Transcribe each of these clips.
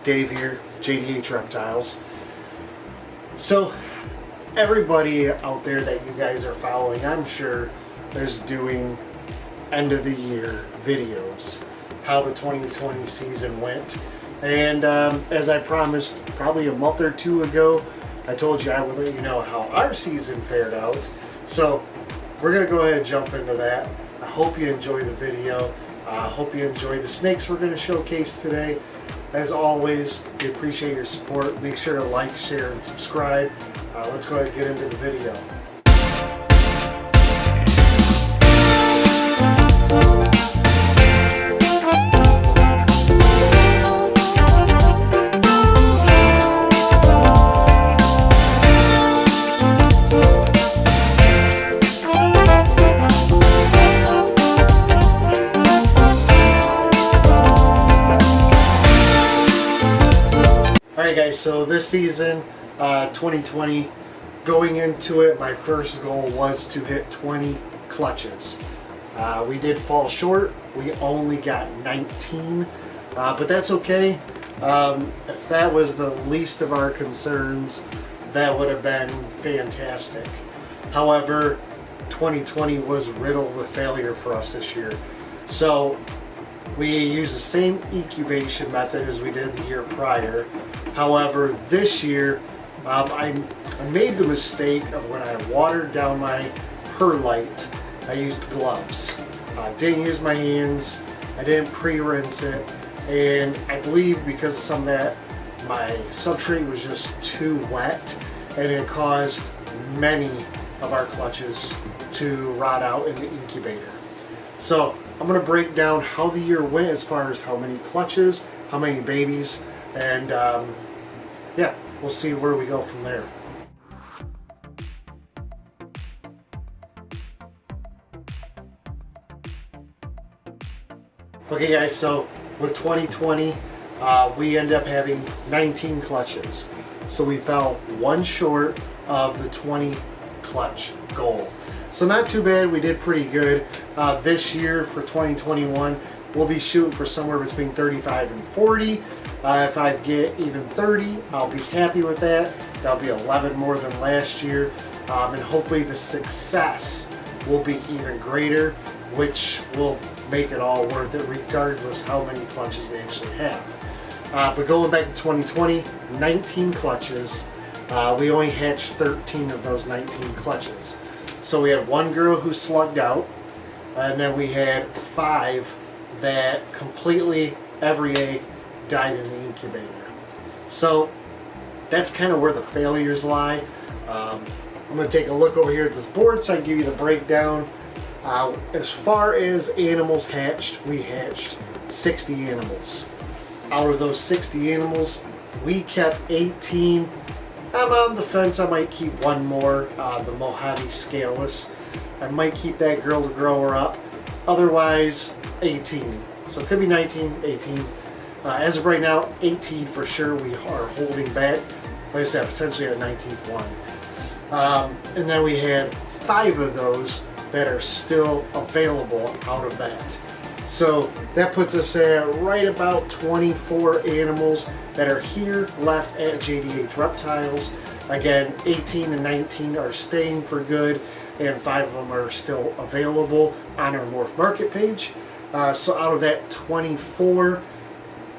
Dave here, JDH Reptiles. So everybody out there that you guys are following, I'm sure, is doing end of the year videos, how the 2020 season went. And as I promised probably a month or two ago, I told you I would let you know how our season fared out. So we're going to go ahead and jump into that. I hope you enjoy the video. I hope you enjoy the snakes we're going to showcase today. As always, we appreciate your support. Make sure to like, share, and subscribe. Let's go ahead and get into the video. Alright guys, so this season, 2020, going into it, my first goal was to hit 20 clutches. We did fall short. We only got 19, but that's okay. If that was the least of our concerns, that would have been fantastic. However, 2020 was riddled with failure for us this year. So we used the same incubation method as we did the year prior. However, this year, I made the mistake of when I watered down my perlite, I used gloves. I didn't use my hands, I didn't pre-rinse it, and I believe because of some of that, my substrate was just too wet, and it caused many of our clutches to rot out in the incubator. So I'm going to break down how the year went as far as how many clutches, how many babies, and yeah, we'll see where we go from there. Okay guys, so with 2020, we ended up having 19 clutches. So we fell one short of the 20 clutch goal. So not too bad, we did pretty good. This year for 2021, we'll be shooting for somewhere between 35 and 40. If I get even 30, I'll be happy with that. That'll be 11 more than last year. And hopefully the success will be even greater, which will make it all worth it regardless how many clutches we actually have. But going back to 2020, 19 clutches. We only hatched 13 of those 19 clutches. So we had one girl who slugged out, and then we had 5 that completely, every egg died in the incubator. So that's kind of where the failures lie. I'm going to take a look over here at this board so I can give you the breakdown. As far as animals hatched, we hatched 60 animals. Out of those 60 animals, we kept 18. I'm on the fence, I might keep one more, the Mojave Scaleless. I might keep that girl to grow her up. Otherwise, 18. So it could be 19, 18. As of right now, 18 for sure we are holding back. Like I said, potentially a 19th one. And then we had 5 of those that are still available out of that. So that puts us at right about 24 animals that are here left at JDH Reptiles. Again, 18 and 19 are staying for good, and 5 of them are still available on our Morph Market page. So out of that 24,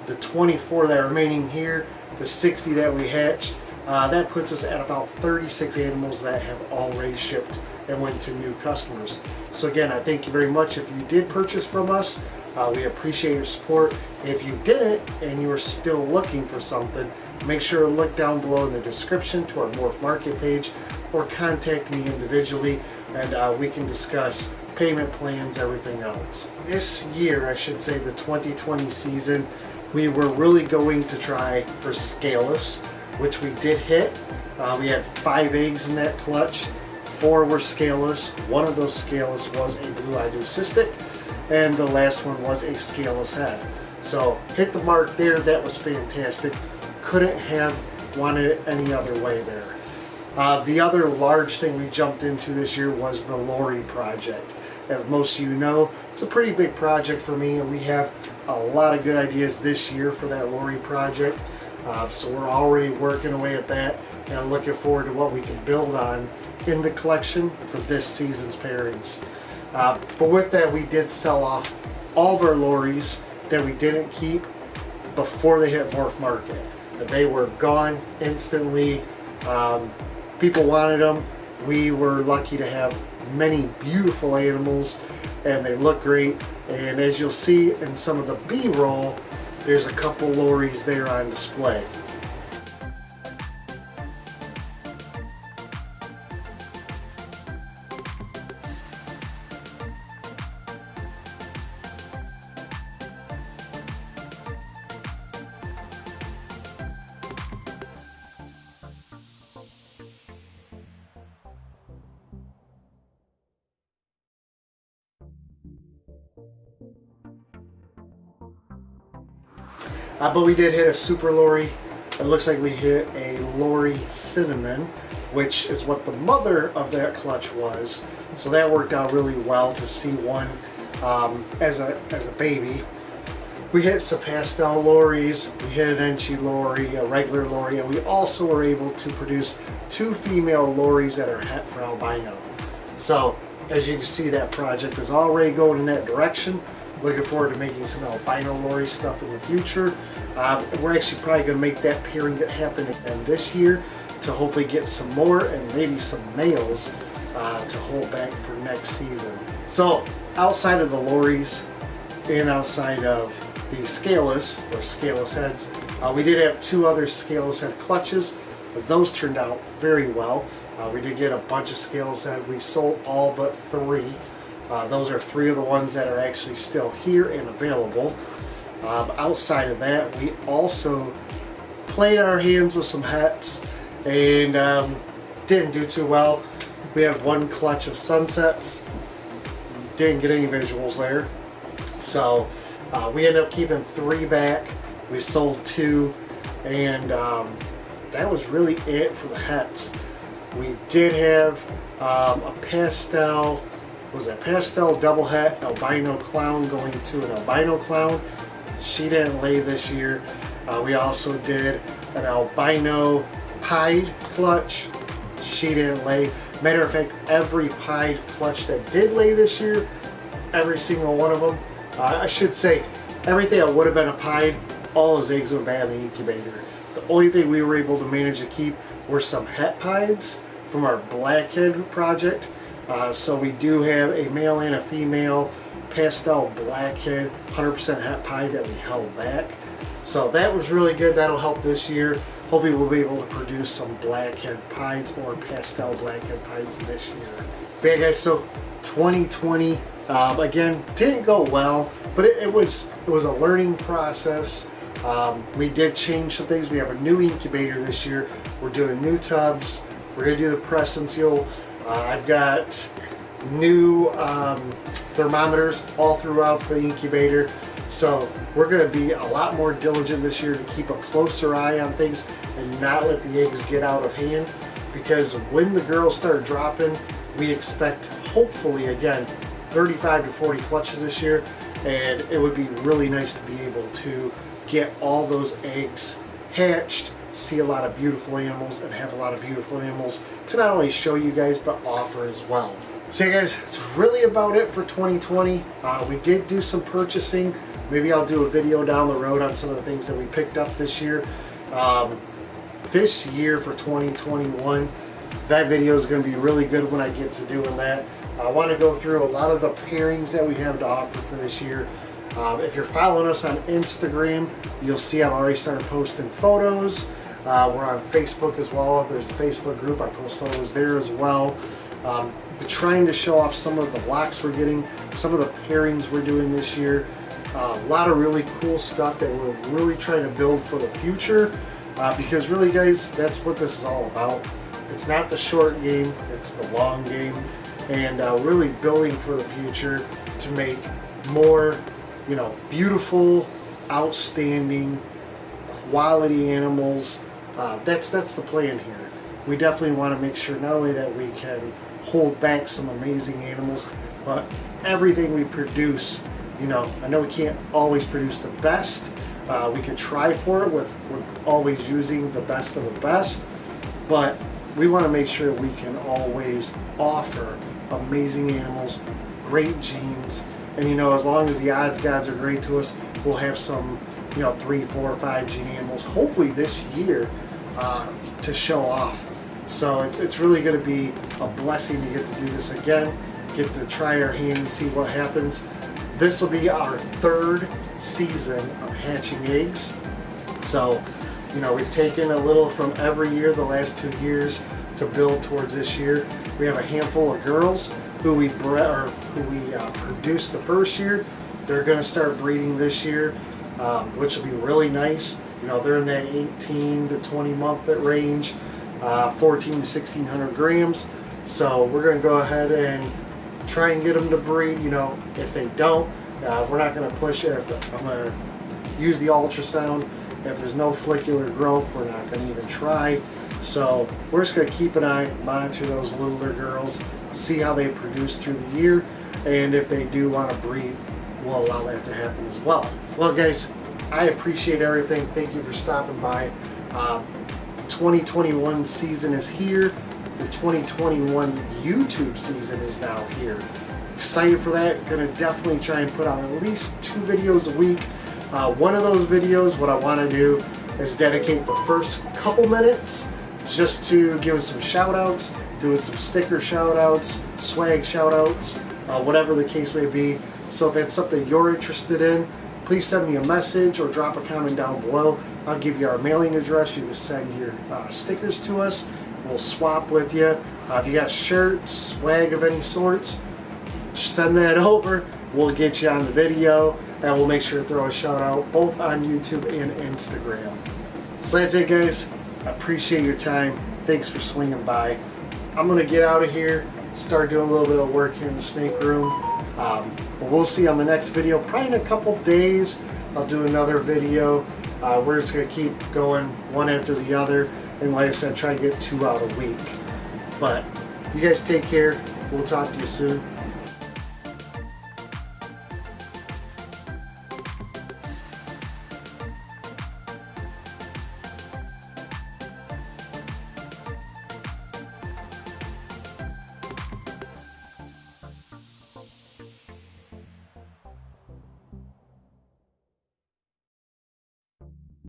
the 24 that are remaining here, the 60 that we hatched, that puts us at about 36 animals that have already shipped and went to new customers. So again, I thank you very much if you did purchase from us. We appreciate your support. If you didn't and you are still looking for something, make sure to look down below in the description to our Morph Market page, or contact me individually, and we can discuss payment plans, everything else. This year, I should say the 2020 season, we were really going to try for scaleless, which we did hit. We had 5 eggs in that clutch. 4 were scaleless. One of those scaleless was a blue-eyed leucistic, and the last one was a scaleless head. So hit the mark there. That was fantastic. Couldn't have wanted it any other way there. The other large thing we jumped into this year was the Lori project. As most of you know, it's a pretty big project for me, and we have a lot of good ideas this year for that Lori project. So we're already working away at that, and I'm looking forward to what we can build on in the collection for this season's pairings. But with that, we did sell off all of our lorries that we didn't keep before they hit Morph Market. They were gone instantly. People wanted them. We were lucky to have many beautiful animals, and they look great. And as you'll see in some of the B-roll, there's a couple lorries there on display. But we did hit a super lorry. It looks like we hit a lorry cinnamon, which is what the mother of that clutch was. So that worked out really well to see one as a baby. We hit some pastel lorries, we hit an Enchi lorry, a regular lorry, and we also were able to produce 2 female lorries that are het for albino. So as you can see, that project is already going in that direction. Looking forward to making some albino lorry stuff in the future. We're actually probably going to make that pairing happen again this year to hopefully get some more and maybe some males to hold back for next season. So outside of the lorries and outside of the scaleless or scaleless heads, we did have 2 other scaleless head clutches, but those turned out very well. We did get a bunch of scaleless head. We sold all but 3. Those are 3 of the ones that are actually still here and available. Outside of that, we also played our hands with some hets and didn't do too well. We had 1 clutch of sunsets, didn't get any visuals there. So we ended up keeping 3 back. We sold 2, and that was really it for the hets. We did have a pastel, pastel double het albino clown going to an albino clown. She didn't lay this year. We also did an albino pied clutch. She didn't lay. Matter of fact, every pied clutch that did lay this year, every single one of them, I should say, everything that would have been a pied, all his eggs were bad in the incubator. The only thing we were able to manage to keep were some het pieds from our blackhead project. So we do have a male and a female pastel blackhead 100% het pied that we held back. So that was really good. That'll help this year. Hopefully we'll be able to produce some blackhead pieds or pastel blackhead pieds this year. But yeah guys, so 2020 again didn't go well, but it was a learning process. We did change some things. We have a new incubator this year. We're doing new tubs. We're gonna do the press and seal. I've got new thermometers all throughout the incubator. So we're going to be a lot more diligent this year to keep a closer eye on things and not let the eggs get out of hand, because when the girls start dropping, we expect hopefully again 35 to 40 clutches this year, and it would be really nice to be able to get all those eggs hatched, see a lot of beautiful animals, and have a lot of beautiful animals to not only show you guys but offer as well. So yeah guys, it's really about it for 2020. We did do some purchasing. Maybe I'll do a video down the road on some of the things that we picked up this year. This year for 2021, that video is going to be really good when I get to doing that. I want to go through a lot of the pairings that we have to offer for this year. If you're following us on Instagram, you'll see I've already started posting photos. We're on Facebook as well. There's a Facebook group. I post photos there as well. But trying to show off some of the locks we're getting, some of the pairings we're doing this year. A lot of really cool stuff that we're really trying to build for the future. Because really guys, that's what this is all about. It's not the short game, it's the long game. And really building for the future to make more, you know, beautiful, outstanding, quality animals. That's the plan here. We definitely want to make sure not only that we can hold back some amazing animals, but everything we produce, you know, I know we can't always produce the best, We could try for it with always using the best of the best, but we want to make sure we can always offer amazing animals, great genes, and you know, as long as the odds gods are great to us, we'll have some, you know, 3, 4, 5 gene animals hopefully this year to show off. So it's really going to be a blessing to get to do this again, get to try our hand and see what happens. This will be our 3rd season of hatching eggs. So, you know, we've taken a little from every year the last 2 years to build towards this year. We have a handful of girls who we produced the first year. They're going to start breeding this year, which will be really nice. You know, they're in that 18 to 20 month range, 14 to 1600 grams. So we're going to go ahead and try and get them to breed. You know, if they don't, we're not going to push it. I'm going to use the ultrasound. If there's no follicular growth, we're not going to even try. So we're just going to keep an eye, monitor those littler girls, see how they produce through the year, and if they do want to breed, we'll allow that to happen as well. Well guys, I appreciate everything. Thank you for stopping by. 2021 season is here. The 2021 YouTube season is now here. Excited for that. Gonna definitely try and put out at least 2 videos a week. One of those videos, what I want to do is dedicate the first couple minutes just to give us some shout outs, doing some sticker shout outs, swag shout outs, whatever the case may be. So if that's something you're interested in, please send me a message or drop a comment down below. I'll give you our mailing address. You can send your stickers to us. We'll swap with you. If you got shirts, swag of any sorts, send that over. We'll get you on the video, and we'll make sure to throw a shout out both on YouTube and Instagram. So that's it guys. I appreciate your time. Thanks for swinging by. I'm going to get out of here, start doing a little bit of work here in the snake room. But we'll see on the next video. Probably in a couple days, I'll do another video. We're just going to keep going one after the other. And like I said, try to get 2 out a week. But you guys take care. We'll talk to you soon.